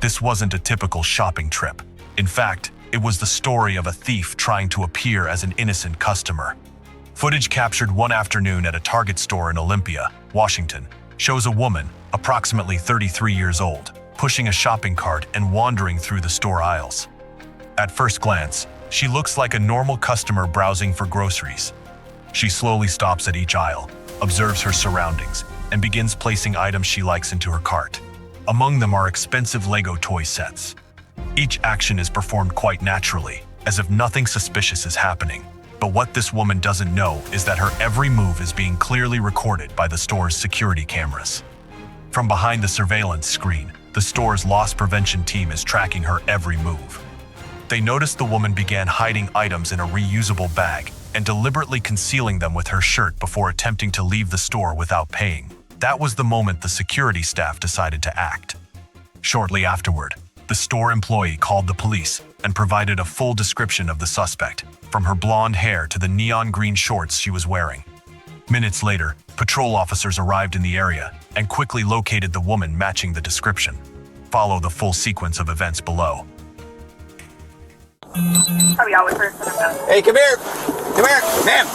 This wasn't a typical shopping trip. In fact, it was the story of a thief trying to appear as an innocent customer. Footage captured one afternoon at a Target store in Olympia, Washington, shows a woman, approximately 33 years old, pushing a shopping cart and wandering through the store aisles. At first glance, she looks like a normal customer browsing for groceries. She slowly stops at each aisle, observes her surroundings, and begins placing items she likes into her cart. Among them are expensive Lego toy sets. Each action is performed quite naturally, as if nothing suspicious is happening. But what this woman doesn't know is that her every move is being clearly recorded by the store's security cameras. From behind the surveillance screen, the store's loss prevention team is tracking her every move. They noticed the woman began hiding items in a reusable bag and deliberately concealing them with her shirt before attempting to leave the store without paying. That was the moment the security staff decided to act. Shortly afterward, the store employee called the police and provided a full description of the suspect, from her blonde hair to the neon green shorts she was wearing. Minutes later, patrol officers arrived in the area and quickly located the woman matching the description. Follow the full sequence of events below. Hey, come here! Come here, ma'am!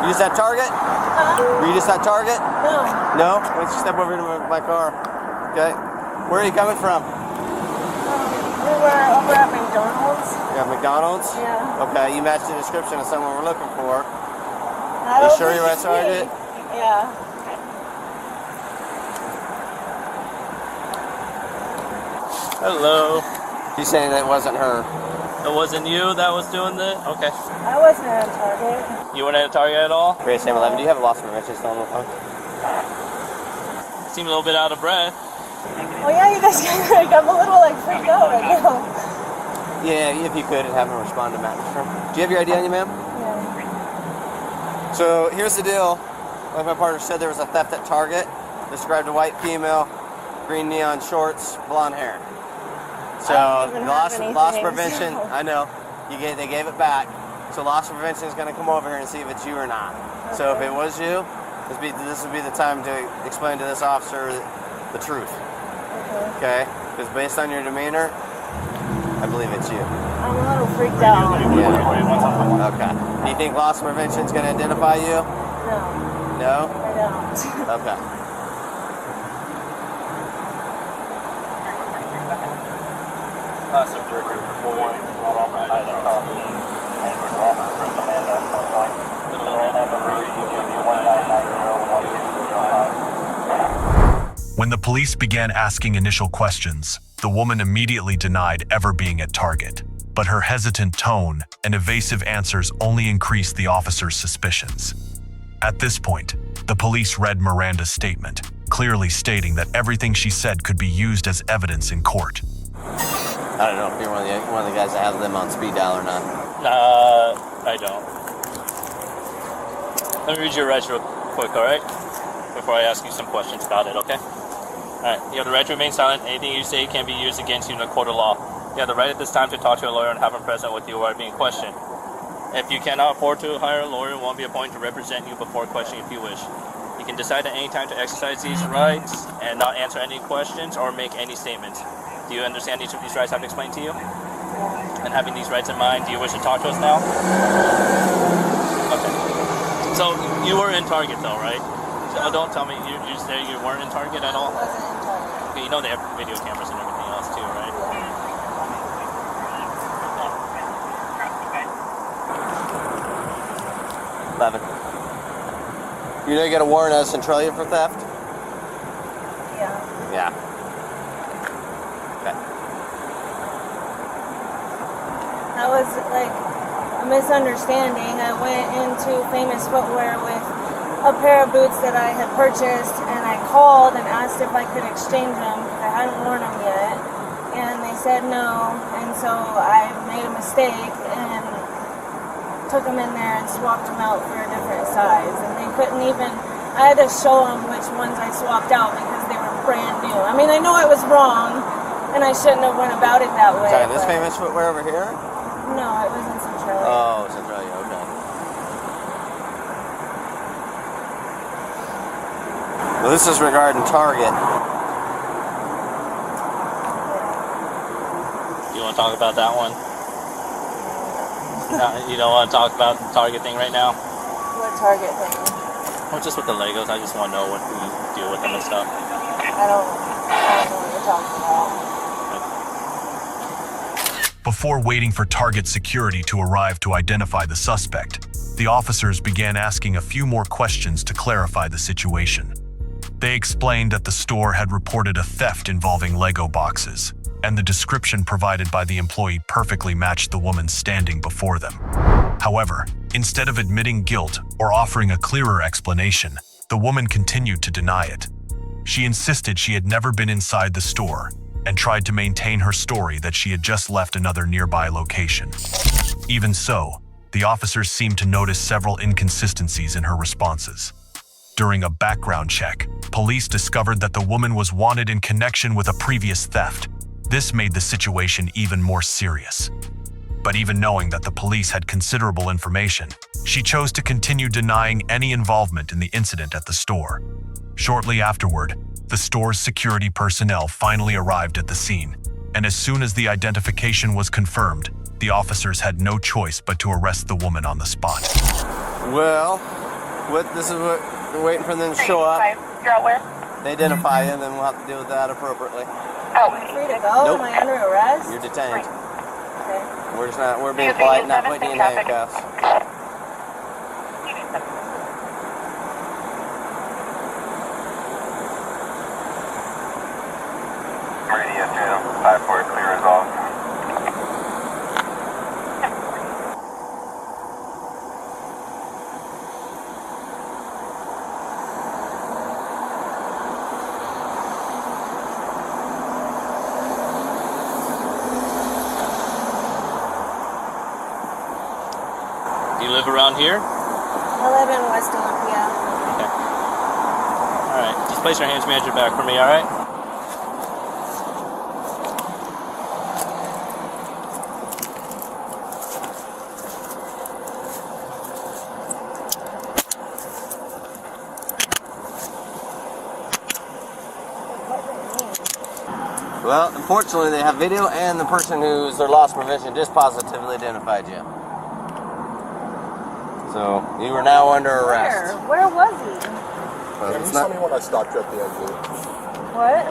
You just at Target? Huh? Were you just at Target? No. No? Why don't you step over into my car? Okay. Where are you coming from? We were over at McDonald's. Yeah, McDonald's? Yeah. Okay, you matched the description of someone we're looking for. I You don't sure think you're at it's Target? me. Yeah. Hello. She's saying that it wasn't her. It wasn't you that was doing this? Okay. I wasn't at Target. You weren't at a Target at all? Grace Sam 11, do you have a loss prevention still on the phone? Seem a little bit out of breath. Oh yeah, you guys got like, I'm a little like freaked out right now. Yeah, if you could, and have him respond to Matt. Do you have your ID on you, ma'am? Yeah. So here's the deal. Like my partner said, there was a theft at Target. Described a white female, green neon shorts, blonde hair. So I don't even have loss anything, prevention, so. I know, they gave it back. So loss prevention is going to come over here and see if it's you or not. Okay. So if it was you, this would be the time to explain to this officer the truth. Okay? Because based on your demeanor, I believe it's you. I'm a little freaked out. Yeah. Okay. Do you think loss prevention is going to identify you? No. No? I don't. Okay. When the police began asking initial questions, the woman immediately denied ever being at Target. But her hesitant tone and evasive answers only increased the officers' suspicions. At this point, the police read Miranda's statement, clearly stating that everything she said could be used as evidence in court. I don't know if you're one of the guys that have them on speed dial or not. I don't. Let me read your rights real quick, alright? Before I ask you some questions about it, okay? Alright, you have the right to remain silent. Anything you say can be used against you in a court of law. You have the right at this time to talk to a lawyer and have him present with you while being questioned. If you cannot afford to hire a lawyer, one will be appointed to represent you before questioning if you wish. You can decide at any time to exercise these rights and not answer any questions or make any statements. Do you understand each of these rights I've explained to you? And having these rights in mind, do you wish to talk to us now? Okay. So, you were in Target though, right? So don't tell me, you say you weren't in Target at all? I wasn't in Target. Okay, you know they have video cameras and everything else too, right? Yeah. 11. You know you got a warrant out of Centralia for theft? Yeah. Yeah. Okay. That was like a misunderstanding. I went into Famous Footwear with a pair of boots that I had purchased, and I called and asked if I could exchange them because I hadn't worn them yet, and they said no, and so I made a mistake and took them in there and swapped them out for a different size, and they couldn't even, I had to show them which ones I swapped out because they were brand new. I mean, I know I was wrong, and I shouldn't have went about it that way. Sorry, this Famous Footwear over here? No, it was in Centralia. Oh, Centralia, okay. Well, this is regarding Target. want to talk about that one? No, you don't want to talk about the Target thing right now? What Target thing? Or just with the Legos? I just want to know what you do with them and stuff. I don't know what you're talking about. Before waiting for Target security to arrive to identify the suspect, the officers began asking a few more questions to clarify the situation. They explained that the store had reported a theft involving Lego boxes, and the description provided by the employee perfectly matched the woman standing before them. However, instead of admitting guilt or offering a clearer explanation, the woman continued to deny it. She insisted she had never been inside the store and tried to maintain her story that she had just left another nearby location. Even so, the officers seemed to notice several inconsistencies in her responses. During a background check, police discovered that the woman was wanted in connection with a previous theft. This made the situation even more serious. But even knowing that the police had considerable information, she chose to continue denying any involvement in the incident at the store. Shortly afterward, the store's security personnel finally arrived at the scene, and as soon as the identification was confirmed, the officers had no choice but to arrest the woman on the spot. Well, this is what we're waiting for them to show up. You're out where? They identify you, and then we'll have to deal with that appropriately. Oh, I'm free to go? Nope. Am I under arrest? You're detained. Okay. We're being polite, not putting you in handcuffs. Radio 254, clear as all. Do you live around here? I live in West Olympia. Okay. Alright, just place your hands behind your back for me, alright? Well, unfortunately, they have video, and the person who's their loss prevention just positively identified you. So you are now under arrest. Where was he? Well, it's Tell not. me when I stopped you at the exit. What?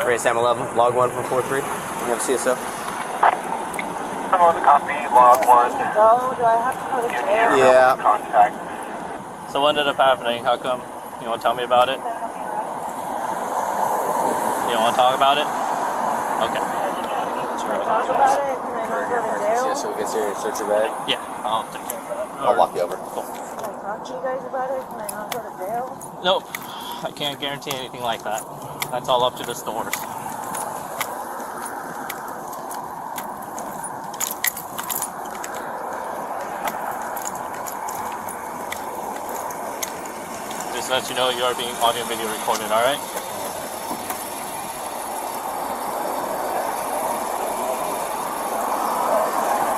Race Sam 11, log 1 from 43. You have a CSO. Hello, the copy, log 1. Go? Do I have to go to jail? Yeah. Contact. So what ended up happening? How come? You want to tell me about it? You don't want to talk about it? Okay. Talk about it? Can I not go to jail? CSO gets here and search your bag. Yeah, I'll take care of that. I'll walk you over. Can I talk to you guys about it? Can I not go to jail? Nope, I can't guarantee anything like that. That's all up to the stores. Just to let you know, you are being audio and video recorded, alright?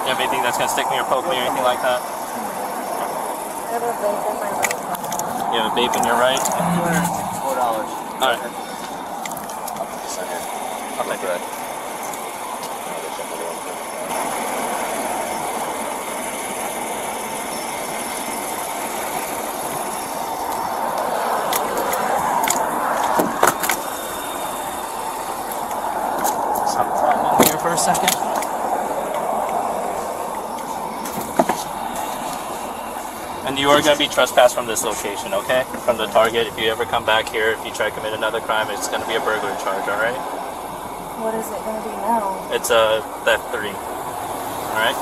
You have anything that's gonna stick me or poke me or anything like that? I have a vape in my right. You have a vape in your right? $4. Alright, I'll put this in here. I'll take it. Something in here for a second. And you are going to be trespassed from this location, okay? From the Target. If you ever come back here, if you try to commit another crime, it's going to be a burglary charge, alright? What is it going to be now? It's a theft 3. Alright?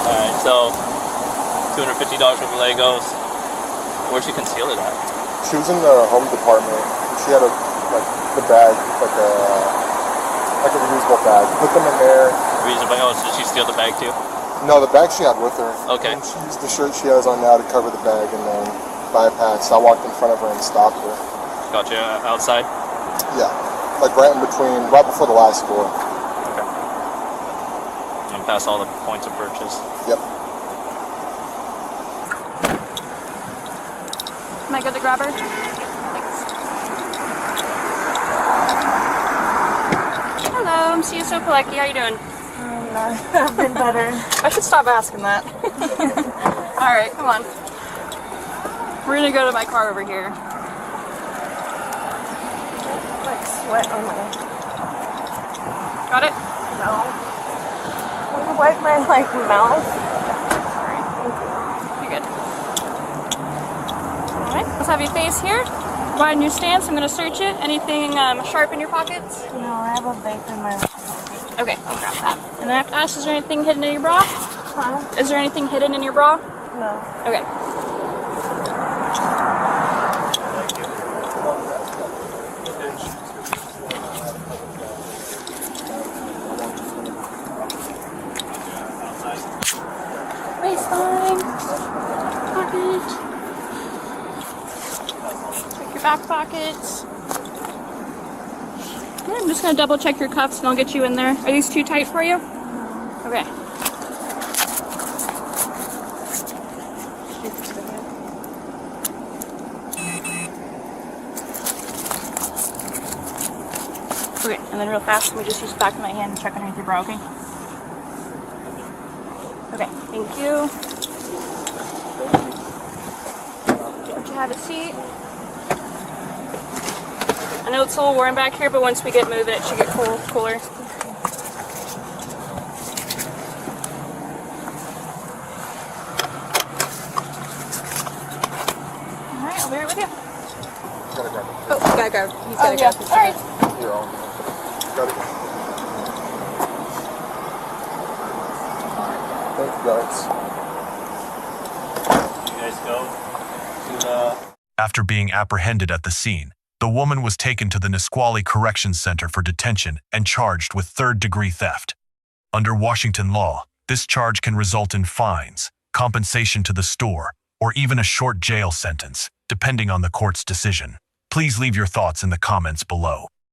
Alright, so $250 worth of Legos. Where'd she conceal it at? She was in the home department. She had the bag, like a reusable bag. Put them in there. Reasonable. Oh, did she steal the bag too? No, the bag she had with her. Okay. And she used the shirt she has on now to cover the bag and then bypassed. I walked in front of her and stopped her. Got you outside? Yeah. Like right before the last door. Okay. pass all the points of purchase. Yep. Am I good to grab her? Thanks. Hello, I'm Sia Sokolecki. How you doing? I've been better. I should stop asking that. Alright, come on. We're gonna go to my car over here. Like sweat on my. Got it? No. Can you wipe my like mouth? You're good. Alright, let's have your face here. Widen your stance. I'm gonna search it. Anything sharp in your pockets? No, I have a vape in my. Okay, I'll grab that. And I have to ask, is there anything hidden in your bra? Huh? Is there anything hidden in your bra? No. Okay. Waistline. Pocket. Check your back pockets. Yeah, I'm just gonna double check your cuffs and I'll get you in there. Are these too tight for you? Okay. Okay, and then real fast, let me just use the back of my hand and check underneath your bra, okay? Okay, thank you. Let you have a seat. I know it's a little warm back here, but once we get moving, it should get cooler. Alright, I'll be right with you. Gotta grab it. Oh, gotta go. He's gotta go. Alright. You're on. Got it. Thank you, guys. You guys go to the... After being apprehended at the scene, the woman was taken to the Nisqually Corrections Center for detention and charged with third-degree theft. Under Washington law, this charge can result in fines, compensation to the store, or even a short jail sentence, depending on the court's decision. Please leave your thoughts in the comments below.